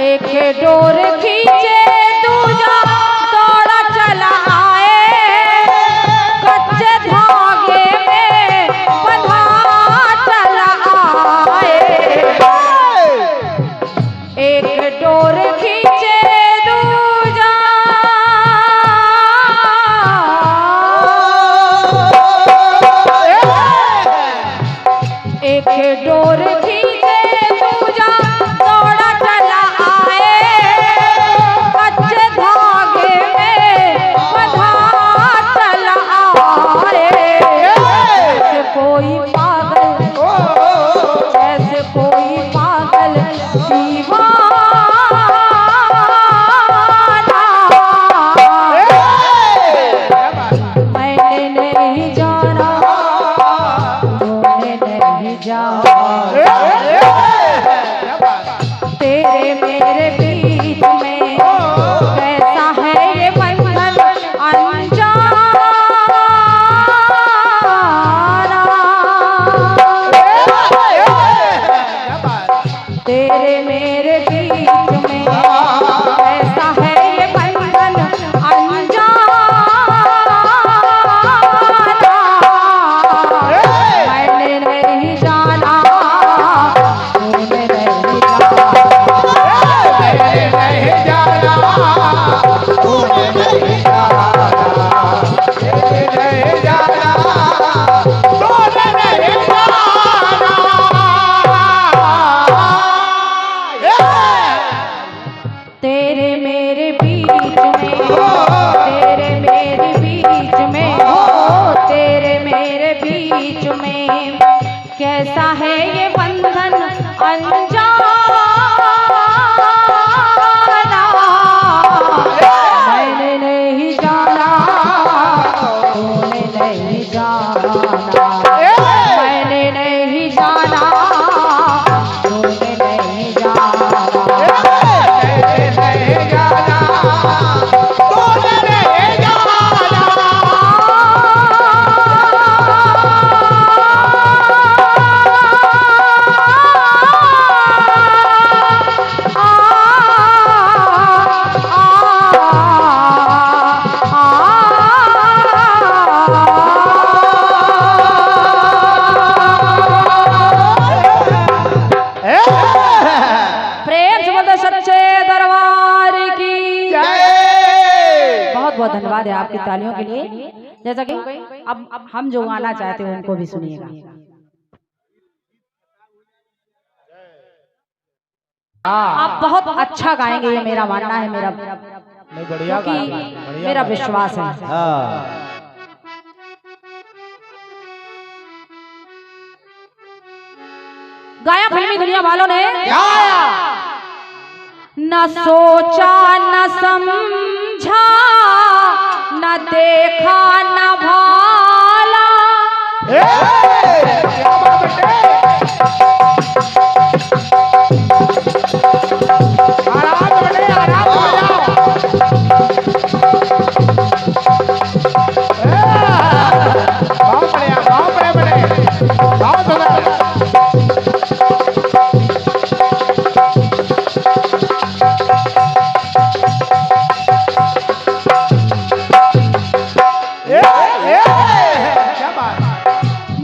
एक डोर खींचे दूजा दौड़ा चला आए, कच्चे धागे में बंधा चला आए। एक डोर खींचे दूजा, एक डोर खींचे दूजा दौड़ा चला आए, कच्चे धागे में बंधा चला आए। जैसे कोई पागल, जैसे कोई पागल दीवाना, मैंने नहीं जाना, तूने नहीं जाना, तेरे मेरे बीच में कैसा है ये बंधन अनजाना। तेरे मेरे बीच में कैसा है ये बंधन अनजाना, मैंने नहीं जाना, तूने नहीं जाना, मैंने नहीं जाना, तूने नहीं जाना, मैंने नहीं जाना, तूने नहीं जाना। तेरे मेरे बीच में, तेरे मेरे बीच में, तेरे मेरे बीच में कैसा है ये बंधन अनजाना, मैंने नहीं जाना, तूने नहीं जाना, मैंने नहीं जाना, तूने नहीं जाना। बहुत धन्यवाद है आपकी तालियों के लिए। जैसा कि अब हम जो गाना चाहते हैं उनको भी सुनिएगा। आप बहुत अच्छा गाएंगे, ये मेरा मानना है, मेरा क्योंकि मेरा विश्वास है। गाया फिल्मी दुनिया वालों ने, न सोचा न समझा न देखा न भाला,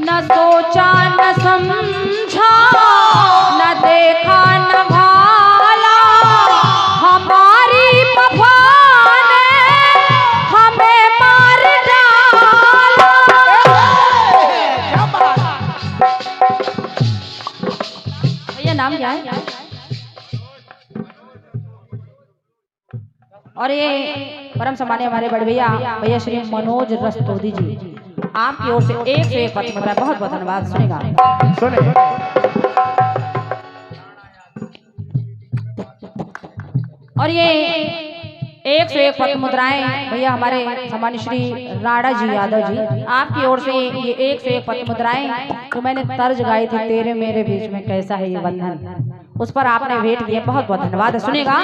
न सोचा न समझा न देखा न भाला, हमारी वफा ने हमें मार डाला। भैया नाम क्या है? और ये परम सम्मानीय हमारे बड़े भैया भैया श्री मनोज रस्तोगी जी, आपकी ओर से एक से एक पत्र मुद्रा, बहुत बहुत धन्यवाद। सुनेगा और ये एक से एक पत्र मुद्राएं भैया हमारे सम्मानीय श्री राणा जी यादव जी, आपकी ओर से ये एक से एक पत्र मुद्राएं जो मैंने तर्ज गाई थी, तेरे मेरे बीच में कैसा है ये बंधन, उस पर आपने भेंट किया, बहुत बहुत धन्यवाद। सुनेगा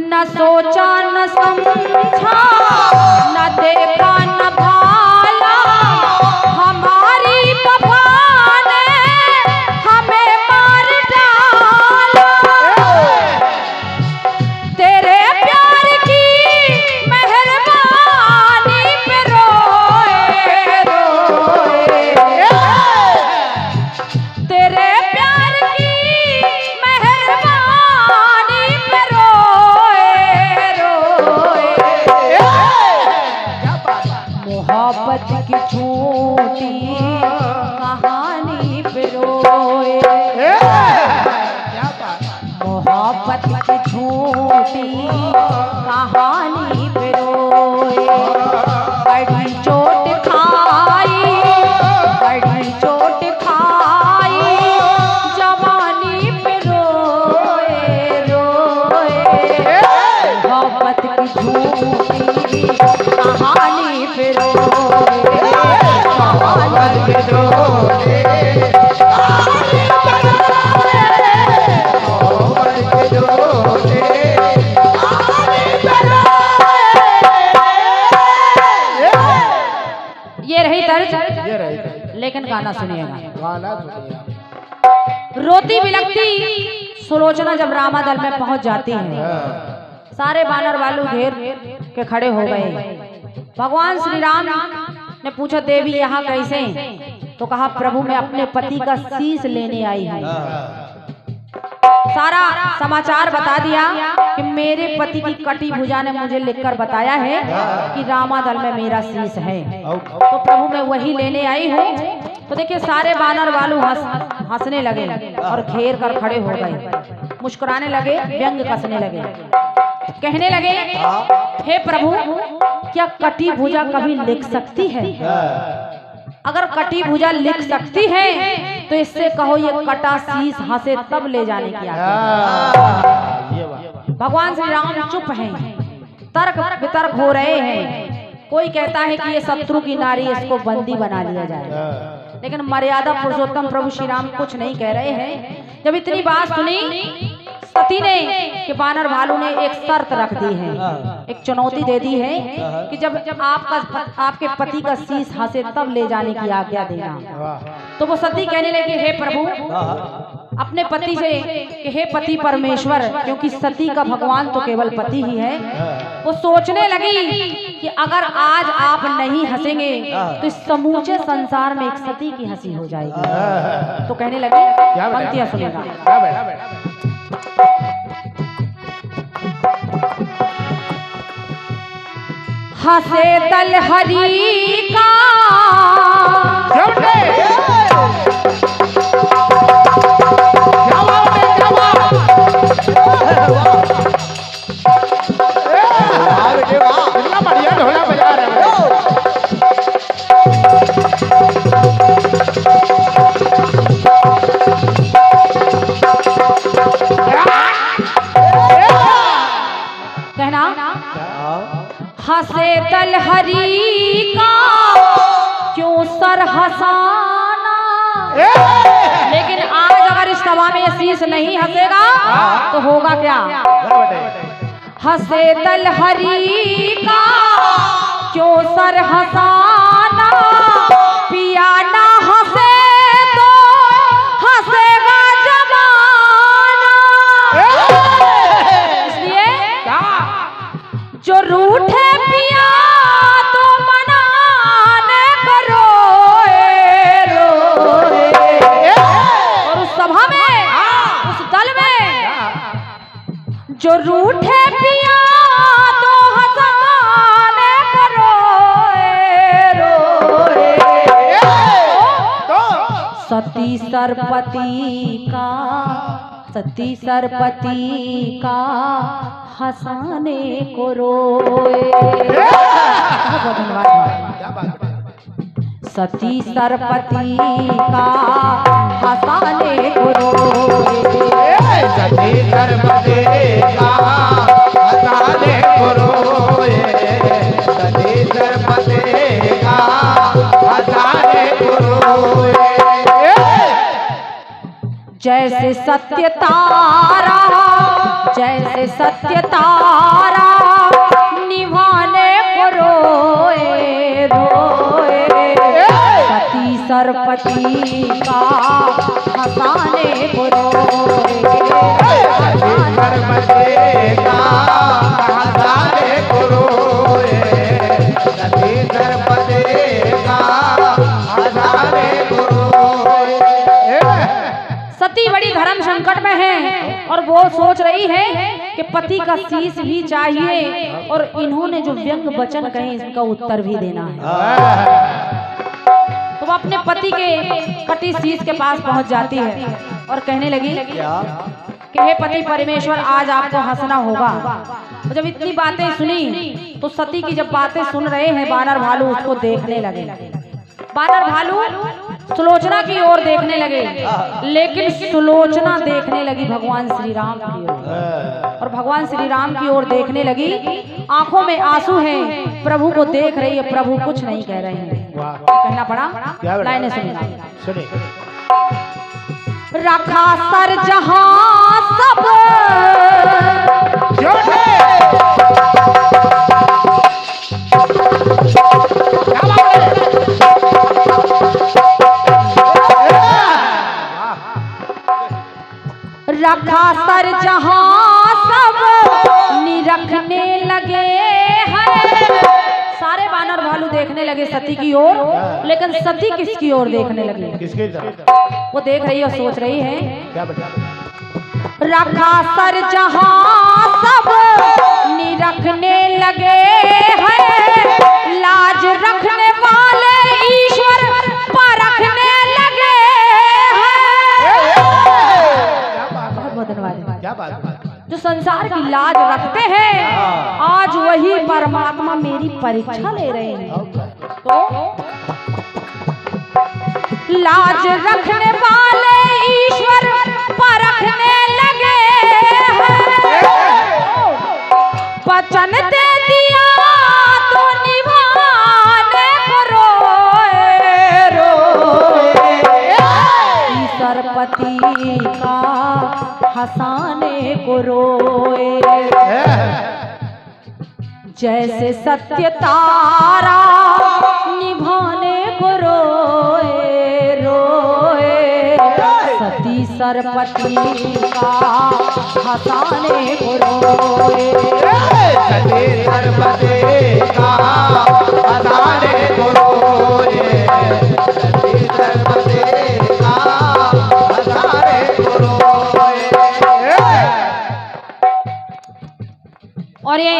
न सोचा न समझा न देखा न भाला, हमारी वफा ने हमें रोए। क्या बात। मोहब्बत की झूठी कहानी पे रोए। बड़ी चोट खाई, बड़ी चोट खाई, जवानी पे रोए रोए। मोहब्बत की झूठी कहानी पे रोए। मोहब्बत के रोए, मोहब्बत के रोए, ये रही तर्ज, ये रही लेकिन गाना सुनिएगा। गाना सुनिए। रोती बिलखती सुलोचना जब रामादल में पहुंच जाती है, सारे बानर वालू घेर के खड़े हो गए। भगवान श्री राम ने पूछा, देवी यहाँ कैसे? तो कहा, प्रभु मैं अपने पति का शीश लेने आई हूँ। सारा समाचार बता दिया कि मेरे पति की कटी भुजा ने मुझे लिखकर बताया है कि रामादल में मेरा शीश है, तो प्रभु मैं वही लेने आई हूँ। तो देखिए सारे बानर वालू हंसने लगे और घेर कर खड़े हो गए, मुस्कुराने लगे, व्यंग कसने लगे, कहने लगे, हे प्रभु क्या कटी भुजा कभी लिख सकती है? अगर कटी भुजा लिख सकती है तो इससे कहो ये कटा शीश हंसे तब ले जाने की आज्ञा। भगवान श्री राम चुप हैं, तर्क वितर्क हो रहे हैं। कोई कहता है कि ये शत्रु की नारी, इसको बंदी बना लिया जाए, लेकिन मर्यादा पुरुषोत्तम प्रभु श्री राम कुछ नहीं कह रहे हैं। जब इतनी बात सुनी सती ने कि बानर भालू ने एक शर्त रख दी है, एक चुनौती दे दी है कि जब आपके पति का शीश हंसे तब ले जाने की आज्ञा देना। तो वो सती कहने लगी, हे प्रभु अपने पति से कि हे पति परमेश्वर, क्योंकि सती का भगवान तो केवल पति ही है। वो सोचने लगी कि अगर आज आप नहीं हंसेंगे तो इस समूचे संसार में एक सती की हंसी हो जाएगी। तो कहने लगे, पंक्तियां सुनेगा। हंसे दल हरी का कितना बढ़िया ढोला बजा रहे हैं। कहना, हंसे दल हरी का क्यों सर हंसाना। लेकिन आज अगर इस सभा में ये शीश नहीं हंसेगा तो होगा क्या? हंसे दल हरी का क्यों सर हंसाना, पिया ना हंसे तो हंसेगा जमाना। इसलिए जो रूठे पिया तो मनाने को रोए रोए। और उस सभा में, उस दल में जो रूठे पिया तो हंसाने को रोए रोए। सती सरपति का, सती सरपति का हंसाने को रोए। बहुत धन्यवाद। सती सरपति का हंसाने को रोए। सती सरपति का हंसाने को रोए। सती सरपति का हंसाने को रोए। जैसे सत्य तारा, जैसे सत्य तारा निभाने को रोए रोए। सती सरपति का हंसाने को रोए। सती सरपति का हंसाने को रोए। सती सरपति का हंसाने को रोए। सती बड़ी धर्म संकट में है और वो सोच रही है कि पति का शीश भी चाहिए और इन्होंने जो व्यंग वचन कहे इसका उत्तर भी देना है। तो तो वो अपने पति के कटी शीश के पास पहुंच जाती है और कहने लगी कि हे पति परमेश्वर, आज आपको हंसना होगा। तो जब इतनी बातें सुनी तो सती की जब बातें सुन रहे हैं वानर भालू उसको देखने लगे। वानर भालू सुलोचना की ओर देखने लगे, लेकिन सुलोचना देखने लगी भगवान श्री राम की ओर, और भगवान श्री राम की ओर देखने लगी। आंखों में आंसू हैं, प्रभु को देख रही है, प्रभु कुछ नहीं कह रहे हैं। कहना पड़ा, लाइनें सुनिए। रखा सर जहां सब रखा सर जहां सब निरखने लगे हैं। सारे वानर भालू देखने लगे सती की ओर, लेकिन सती किसकी ओर देखने लगी? किसकी? वो देख रही है और सोच रही है, रखा सर जहां सब निरखने लगे हैं, लाज रखने वाले ईश्वर परखने लगे हैं। बहुत धन्यवाद। क्या बात? जो संसार की लाज रखते हैं, आज वही परमात्मा मेरी परीक्षा ले रहे हैं। तो लाज रखने वाले ईश्वर परखने लगे हैं। वचन दे दिया तो निभाने को रोए रोए, सरपति का हंसाने को रोए। जैसे सत्य तारा निभाने को रोए रोए, सती सरपति का हंसाने को रोए। सती सरपति का हंसाने को रोए, सती सरपति का हंसाने को रोए। और ये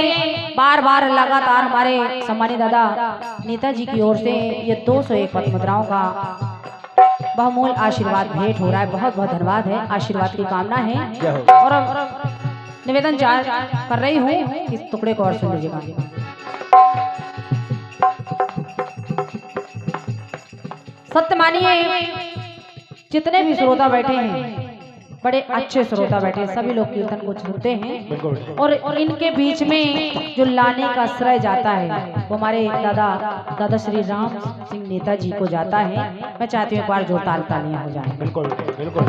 बार बार लगातार हमारे सम्मानित दादा नेताजी की ओर से ये 201 पद मुद्राओं का बहुमूल्य आशीर्वाद भेंट हो रहा है। बहुत बहुत धन्यवाद है, आशीर्वाद की कामना है। और निवेदन कर रही हूँ इस टुकड़े को और सुन लीजिएगा। सत्य मानिए, जितने भी श्रोता बैठे हैं, बड़े अच्छे श्रोता बैठे हैं, सभी लोग कीर्तन को सुनते हैं, और इनके बीच में जो लाने का श्रेय जाता है वो हमारे दादा श्री राम सिंह नेताजी को जाता है। मैं चाहती हूँ एक बार जोरदार तालियां हो जाए। बिल्कुल बिल्कुल।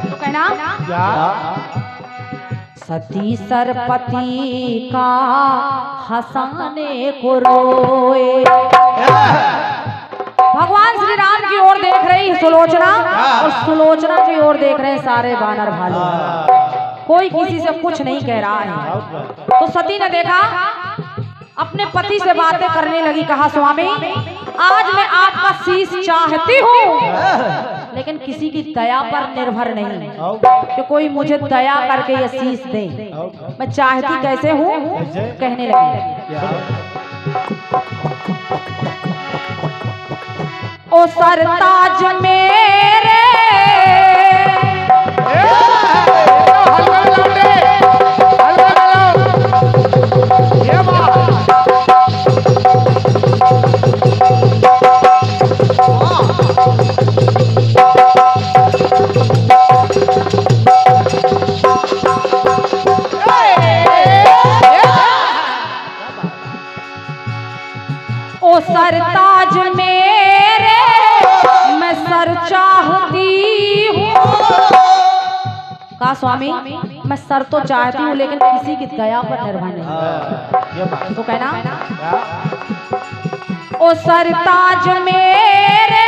तो कहना, सती सरपति का हंसाने को रोए। भगवान श्री राम की ओर देख रही सुलोचना, और सुलोचना की ओर देख रहे सारे वानर भालू। कोई किसी से कुछ नहीं कह रहा है। तो सती ने देखा, अपने पति से बातें करने लगी। कहा, स्वामी, आज मैं आपका शीश चाहती हूँ, लेकिन किसी की दया पर निर्भर नहीं कि कोई मुझे दया करके ये शीश दे। मैं चाहती कैसे हूँ? कहने लगी, ओ सरताज मेरे ओ सरताज मेरे, मैं सर चाहती हूँ। कहा, स्वामी, मैं सर तो चाहती हूँ, लेकिन किसी की दया पर निर्भर नहीं। तो कहना, ओ सरताज मेरे,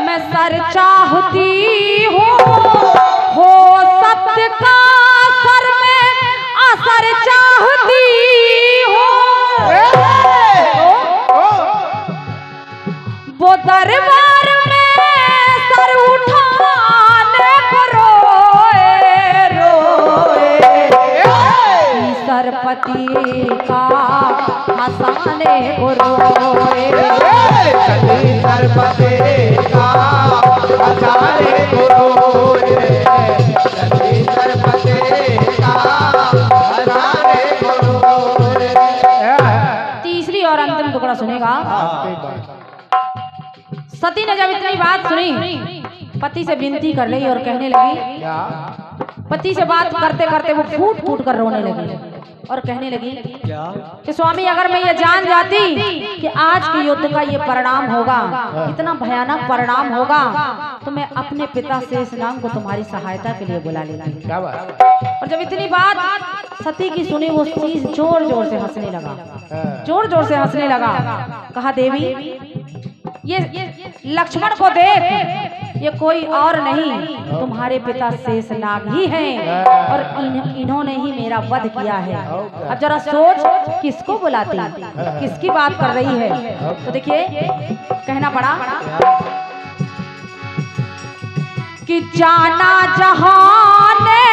मैं सर चाहती हूँ, हो सत्य का सर में असर चाहती हूँ। वो दरबार में सर उठाने को रोए रोए, सरपति का हंसाने को रोए। सती सरपते का हंसाने को रोए। सती सरपते का हंसाने को रोए। तीसरी और अंतिम टुकड़ा सुनेगा। सती ने जब इतनी बात सुनी, पति से विनती कर रही और कहने लगी, पति से बात करते करते वो फूट फूट कर रोने लगी और कहने लगी कि स्वामी, अगर मैं ये जान जाती कि आज के युद्ध का ये परिणाम होगा, इतना भयानक परिणाम होगा, तो मैं अपने पिता शेषनाग को तुम्हारी सहायता के लिए बुला लेती। और जब इतनी बात सती की सुनी, वो चीज जोर जोर से हंसने लगा, जोर जोर से हंसने लगा। कहा, देवी, ये लक्ष्मण को देख, ये कोई और नहीं, तुम्हारे पिता शेषनाग ही हैं और इन्होंने ही मेरा वध किया है। अब जरा सोच, किसको बुलाती, किसकी बात कर रही है। तो देखिए, कहना पड़ा कि जाना जहान ने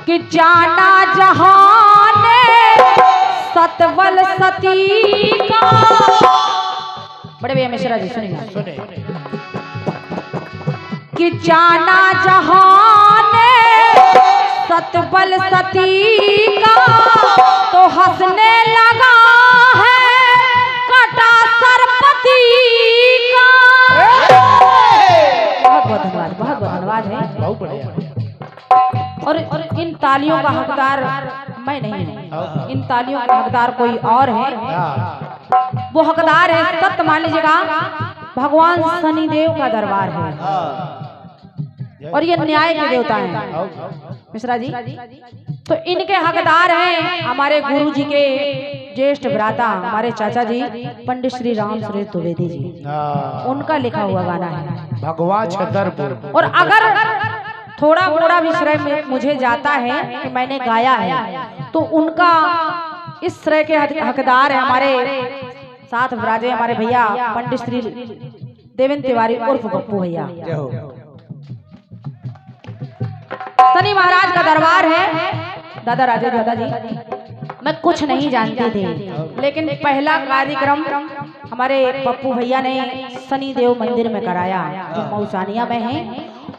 कि जाना जहान सतवल सती का। बड़े भैया मिश्रा जी सुनिए। कि जाना जहान सतवल सती का, तो हंसने लगा है कटा सरपति का। बहुत बहुत धन्यवाद, बहुत बहुत धन्यवाद है। बहुत बढ़िया। और इन तालियों का हकदार मैं नहीं हूँ, इन तालियों का हकदार कोई और है। वो हकदार है, सत्य मान लीजिएगा, भगवान शनिदेव का दरबार है और ये न्याय के देवता हैं मिश्रा जी। तो इनके हकदार हैं हमारे गुरु जी के ज्येष्ठ भ्राता, हमारे चाचा जी पंडित श्री राम सुरेश द्विवेदी जी, उनका लिखा हुआ गाना है भगवान छतरपुर। और अगर थोड़ा मोड़ा भी श्रेय में मुझे जाता है कि मैंने गाया है, तो उनका इस श्रेय के हकदार है हमारे साथ विराजे हमारे भैया पंडित श्री देवेंद्र तिवारी उर्फ गप्पू भैया। शनि महाराज का दरबार है। दादा राजे दादाजी, मैं कुछ नहीं जानती थी, लेकिन पहला कार्यक्रम हमारे पप्पू भैया ने शनि देव मंदिर में कराया, जो मौसानिया में है,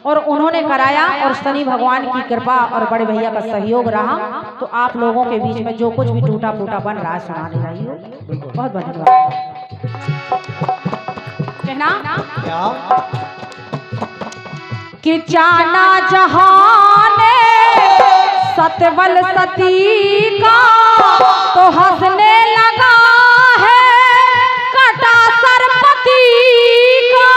और उन्होंने कराया और शनि भगवान की कृपा और बड़े भैया का सहयोग रहा, तो आप लोगों के बीच में जो कुछ भी टूटा फूटा बन रहा है सुनाने रही हो। बहुत बहुत धन्यवाद। कहना कि जाना जहान सतवल सती का, तो हंसने लगा है कटा सरपति का।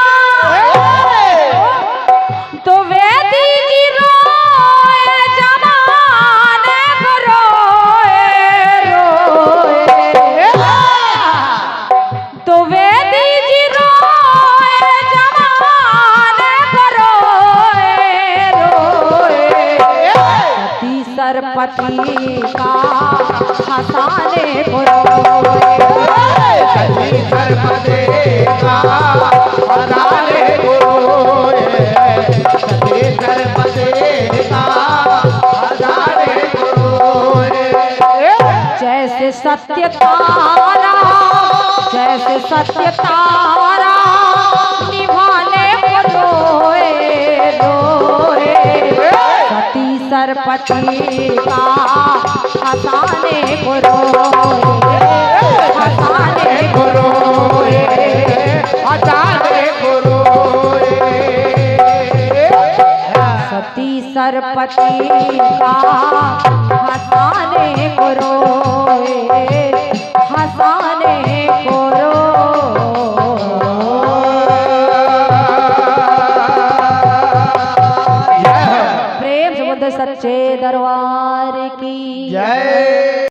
तो वेदी की रोए जमाने को रोए रोए। तो वेदी जी रोए जमाने को रोए रोए। सती सरपति का हंसाने को रोए। सती सरपति का हंसाने को रोए। सती सरपति का हंसाने को रोए। जैसे सत्य तारा, जैसे सत्य तारा निभाने को रोए रोए। सती सरपति का हंसाने को रोए, हंसाने को रोए, हंसाने को रोए। सती सरपति का हंसाने को रोए, हंसाने को रोए। प्रेम से बुद्ध सच्चे दरबार की जय।